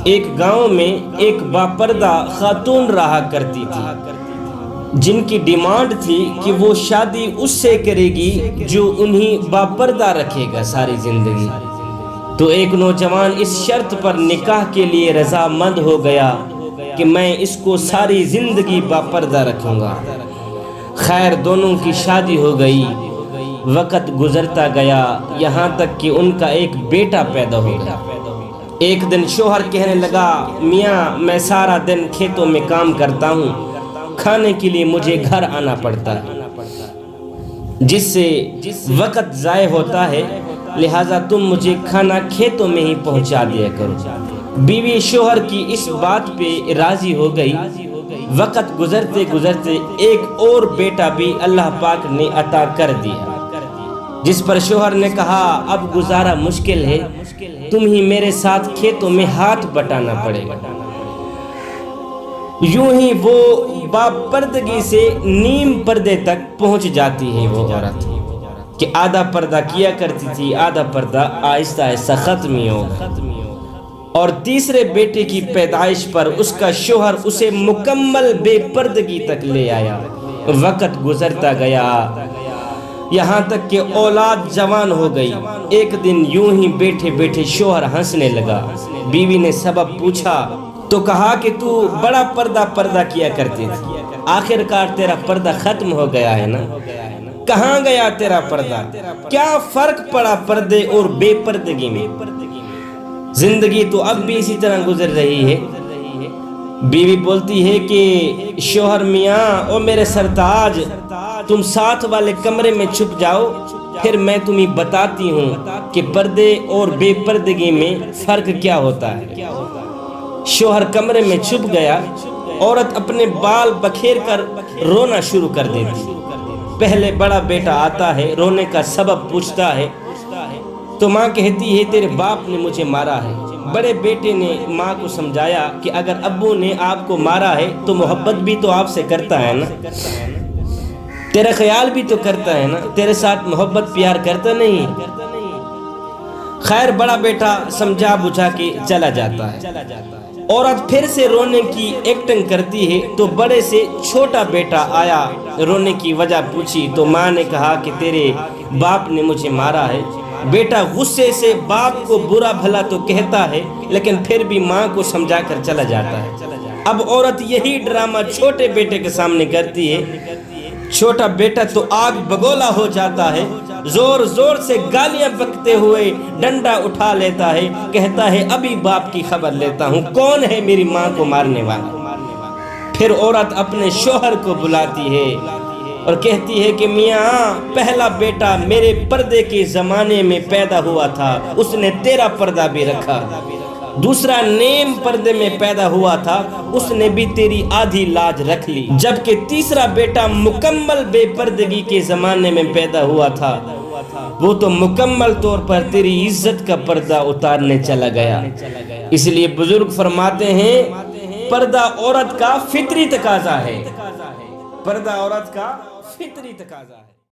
ایک گاؤں میں ایک باپردہ خاتون رہا کرتی تھی جن کی ڈیمانڈ تھی کہ وہ شادی اس سے کرے گی جو انہیں باپردہ رکھے گا ساری زندگی۔ تو ایک نوجوان اس شرط پر نکاح کے لیے رضامند ہو گیا کہ میں اس کو ساری زندگی باپردہ رکھوں گا۔ خیر دونوں کی شادی ہو گئی۔ وقت گزرتا گیا یہاں تک کہ ان کا ایک بیٹا پیدا ہو گیا۔ ایک دن شوہر کہنے لگا، میاں میں سارا دن کھیتوں میں کام کرتا ہوں، کھانے کے لیے مجھے گھر آنا پڑتا ہے، جس سے وقت ضائع ہوتا ہے، لہٰذا تم مجھے کھانا کھیتوں میں ہی پہنچا دیا کرو۔ بیوی شوہر کی اس بات پہ راضی ہو گئی۔ وقت گزرتے گزرتے ایک اور بیٹا بھی اللہ پاک نے عطا کر دیا، جس پر شوہر نے کہا اب گزارا مشکل ہے، تم ہی میرے ساتھ کھیتوں میں ہاتھ بٹانا پڑے گا۔ یوں ہی وہ باپردگی سے نیم پردے تک پہنچ جاتی ہے وہ عورت، کہ آدھا پردہ کیا کرتی تھی، آدھا پردہ آہستہ آہستہ ختم ہی ہوگا۔ اور تیسرے بیٹے کی پیدائش پر اس کا شوہر اسے مکمل بے پردگی تک لے آیا۔ وقت گزرتا گیا یہاں تک کہ اولاد جوان ہو گئی۔ ایک دن یوں ہی بیٹھے بیٹھے شوہر ہنسنے لگا۔ بیوی نے سبب پوچھا تو کہا کہ تو بڑا پردہ کیا کرتی تھی، آخر کار تیرا پردہ ختم ہو گیا ہے نا؟ کہاں گیا تیرا پردہ؟ کیا فرق پڑا پردے اور بے پردگی میں؟ زندگی تو اب بھی اسی طرح گزر رہی ہے۔ بیوی بولتی ہے کہ شوہر میاں او میرے سرتاج، تم ساتھ والے کمرے میں چھپ جاؤ، پھر میں تمہیں بتاتی ہوں کہ پردے اور بے پردگی میں فرق کیا ہوتا ہے۔ شوہر کمرے میں چھپ گیا۔ عورت اپنے بال بکھیر کر رونا شروع کر دیتی۔ پہلے بڑا بیٹا آتا ہے، رونے کا سبب پوچھتا ہے تو ماں کہتی ہے تیرے باپ نے مجھے مارا ہے۔ بڑے بیٹے نے ماں کو سمجھایا کہ اگر ابو نے آپ کو مارا ہے تو محبت بھی تو آپ سے کرتا ہے نا، تیرا خیال بھی تو کرتا ہے نا، تیرے ساتھ محبت پیار کرتا نہیں۔ خیر بڑا بیٹا سمجھا بجھا کے چلا جاتا ہے۔ عورت پھر سے رونے کی ایکٹنگ کرتی ہے تو بڑے سے چھوٹا بیٹا آیا، رونے کی وجہ پوچھی تو ماں نے کہا کہ تیرے باپ نے مجھے مارا ہے۔ بیٹا غصے سے باپ کو برا بھلا تو کہتا ہے لیکن پھر بھی ماں کو سمجھا کر چلا جاتا ہے۔ اب عورت یہی ڈرامہ چھوٹے بیٹے کے سامنے کرتی ہے۔ چھوٹا بیٹا تو آگ بگولا ہو جاتا ہے، زور زور سے گالیاں بکتے ہوئے ڈنڈا اٹھا لیتا ہے، کہتا ہے ابھی باپ کی خبر لیتا ہوں، کون ہے میری ماں کو مارنے والا۔ پھر عورت اپنے شوہر کو بلاتی ہے اور کہتی ہے کہ میاں پہلا بیٹا میرے پردے کے زمانے میں پیدا ہوا تھا، اس نے تیرا پردہ بھی رکھا۔ دوسرا نیم پردے میں پیدا ہوا تھا، اس نے بھی تیری آدھی لاج رکھ لی، جبکہ تیسرا بیٹا مکمل بے پردگی کے زمانے میں پیدا ہوا تھا، وہ تو مکمل طور پر تیری عزت کا پردہ اتارنے چلا گیا۔ اس لیے بزرگ فرماتے ہیں پردہ عورت کا فطری تقاضا ہے، پردہ عورت کا فطری تقاضا ہے۔